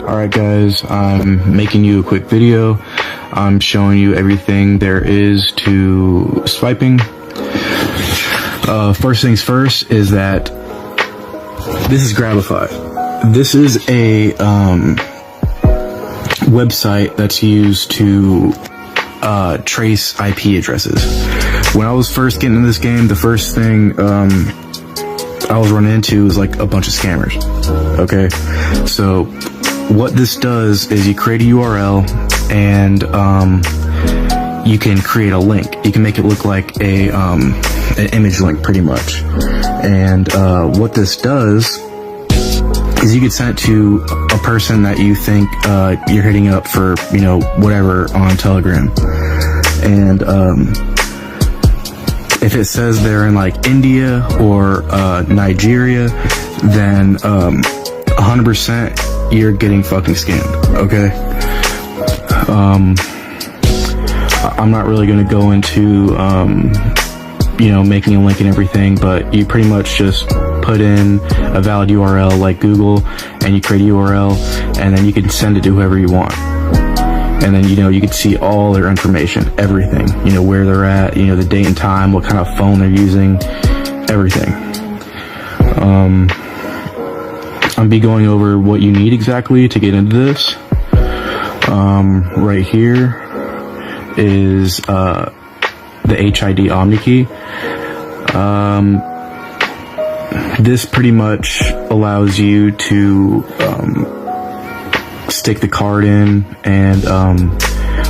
Alright guys, I'm making you a quick video. I'm showing you everything there is to swiping. First things first is that this is Grabify. This is a website that's used to trace IP addresses. When I was first getting into this game, the first thing I was running into was like a bunch of scammers. Okay, so what this does is you create a URL and you can create a link. You can make it look like a an image link pretty much. And what this does is you could send it to a person that you think you're hitting up for, you know, whatever on Telegram. And if it says they're in like India or Nigeria, then 100% you're getting fucking scammed, okay? I'm not really gonna go into, you know, making a link and everything, but you pretty much just put in a valid URL like Google and you create a URL and then you can send it to whoever you want. And then, you know, you can see all their information, everything, you know, where they're at, you know, the date and time, what kind of phone they're using, everything. I'll be going over what you need exactly to get into this. Right here is the HID Omni key. This pretty much allows you to stick the card in and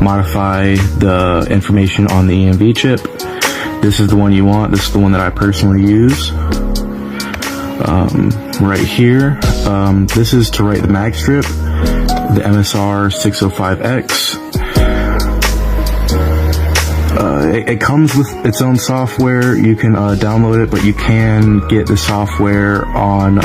modify the information on the EMV chip. This is the one you want. This is the one that I personally use. Right here, this is to write the mag strip, the MSR 605X. It comes with its own software. You can download it, but you can get the software on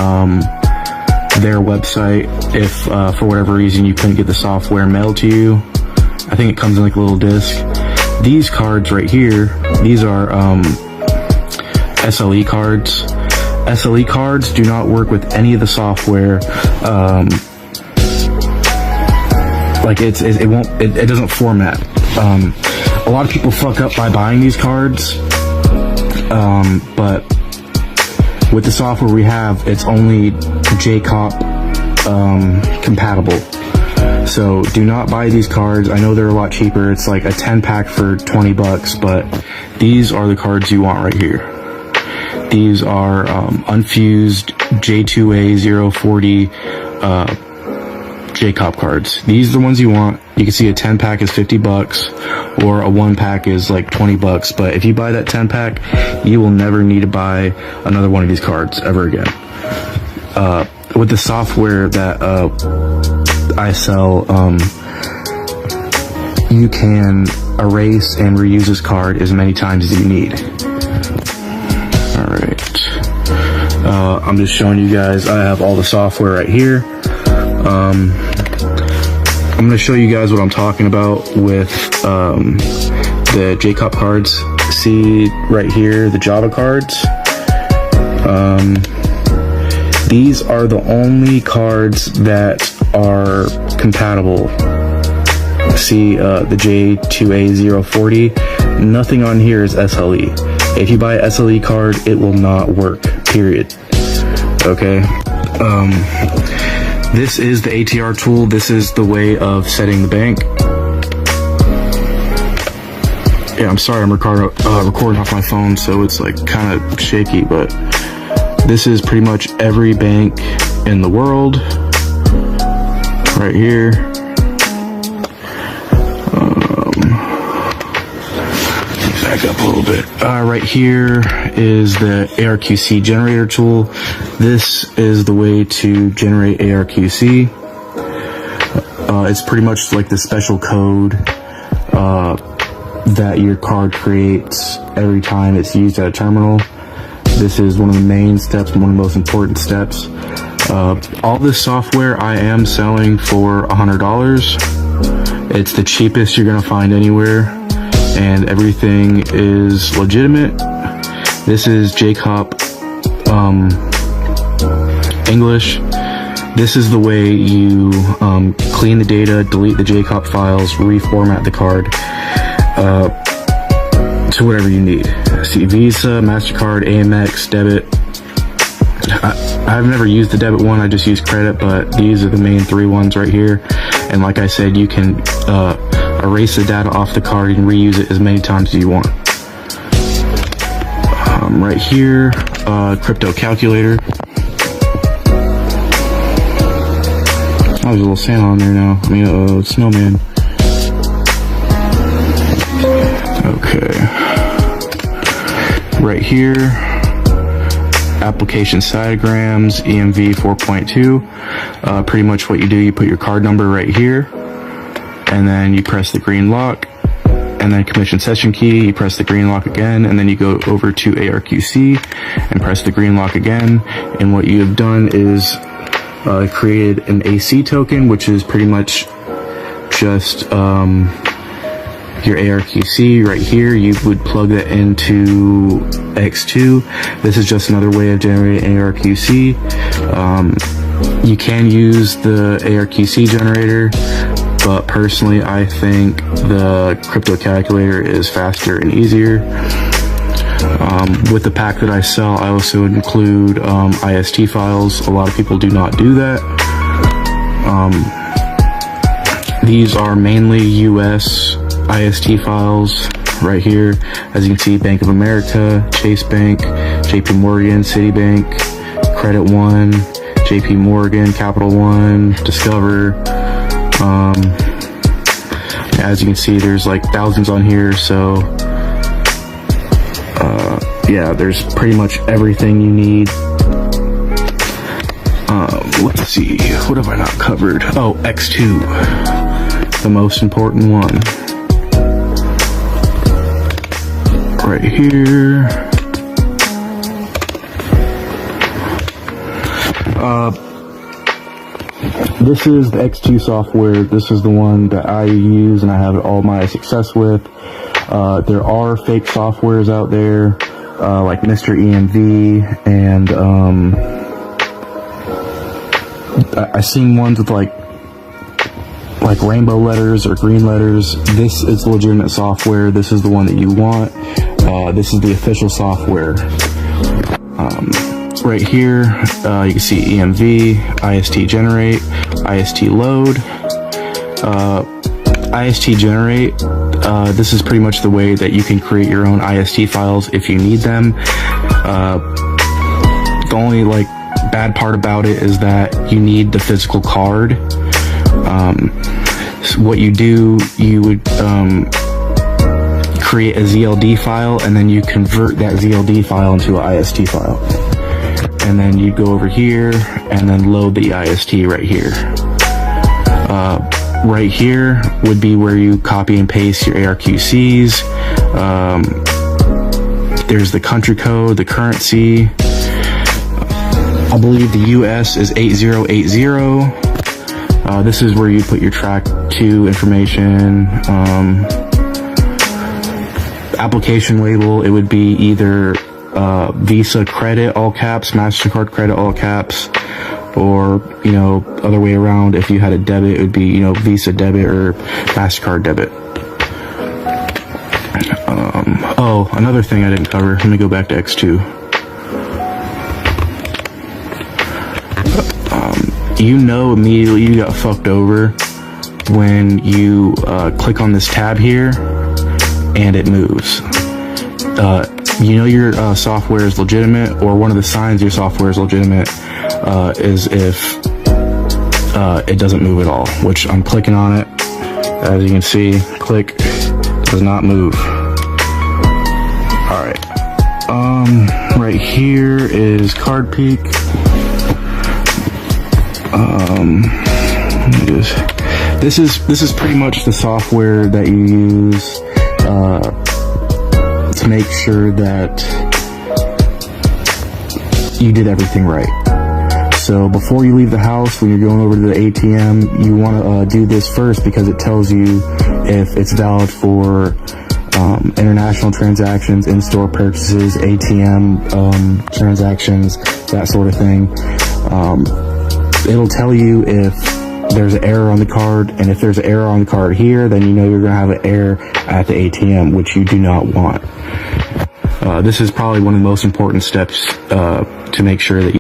their website if for whatever reason you couldn't get the software mailed to you. I think it comes in like a little disc. These cards right here, these are SLE cards. SLE cards do not work with any of the software. Like it doesn't format. A lot of people fuck up by buying these cards, but with the software we have, it's only JCOP compatible. So do not buy these cards. I know they're a lot cheaper. It's like a 10-pack for 20 bucks, but these are the cards you want right here. These are unfused J2A040 JCOP cards. These are the ones you want. You can see a 10-pack is 50 bucks or a 1-pack is like 20 bucks. But if you buy that 10-pack, you will never need to buy another one of these cards ever again. With the software that I sell, you can erase and reuse this card as many times as you need. Alright. I'm just showing you guys, I have all the software right here. I'm going to show you guys what I'm talking about with the JCOP cards. See right here, the Java cards. These are the only cards that are compatible. See the J2A040. Nothing on here is SLE. If you buy an SLE card, it will not work, period. Okay. This is the ATR tool. This is the way of setting the bank. Yeah, I'm sorry, I'm recording off my phone, so it's like kind of shaky, but this is pretty much every bank in the world. Right here. Back up a little bit. Right here is the ARQC generator tool. This is the way to generate ARQC. It's pretty much like the special code that your card creates every time it's used at a terminal. This is one of the main steps, one of the most important steps. All this software I am selling for $100. It's the cheapest you're gonna find anywhere, and everything is legitimate. This is JCOP English. This is the way you clean the data, delete the JCOP files, reformat the card to whatever you need. See, Visa, MasterCard, Amex, debit. I've never used the debit one, I just use credit, but these are the main 3 ones right here. And like I said, you can erase the data off the card and reuse it as many times as you want. Right here, crypto calculator. Oh, there's a little Santa on there now. I mean, snowman. Okay. Right here, application diagrams, EMV 4.2. Pretty much what you do, you put your card number right here, and then you press the green lock, and then commission session key, you press the green lock again, and then you go over to ARQC and press the green lock again. And what you have done is created an AC token, which is pretty much just your ARQC right here. You would plug that into X2. This is just another way of generating ARQC. You can use the ARQC generator, but personally I think the crypto calculator is faster and easier. With the pack that I sell, I also include IST files. A lot of people do not do that. These are mainly US IST files right here. As you can see, Bank of America, Chase Bank, JP Morgan, Citibank, Credit One, JP Morgan, Capital One, Discover. As you can see, there's like thousands on here, so yeah, there's pretty much everything you need. Let's see, what have I not covered? Oh, X2, the most important one. Right here. This is the X2 software. This is the one that I use and I have all my success with. There are fake softwares out there, like Mr. EMV, and I've seen ones with like rainbow letters or green letters. This is legitimate software. This is the one that you want. This is the official software. Right here, you can see EMV, IST generate, IST load. IST generate, this is pretty much the way that you can create your own IST files if you need them. The only like bad part about it is that you need the physical card. So what you do, you would create a ZLD file, and then you convert that ZLD file into an IST file. And then you go over here and then load the IST right here. Right here would be where you copy and paste your ARQCs. There's the country code, the currency. I believe the US is 8080. This is where you put your track 2 information. Application label, it would be either Visa credit, all caps, MasterCard credit, all caps, or, you know, other way around. If you had a debit, it would be, you know, Visa debit or MasterCard debit. Oh, another thing I didn't cover. Let me go back to X2. You know immediately you got fucked over when you click on this tab here and it moves. You know your software is legitimate, or one of the signs your software is legitimate is if it doesn't move at all, which I'm clicking on it. As you can see, click, does not move. All right. Right here is Card Peak. This is pretty much the software that you use to make sure that you did everything right. So before you leave the house, when you're going over to the ATM, you want to do this first, because it tells you if it's valid for international transactions, in-store purchases, ATM transactions, that sort of thing. it'll tell you if there's an error on the card, and if there's an error on the card here, then you know you're going to have an error at the ATM, which you do not want. This is probably one of the most important steps to make sure that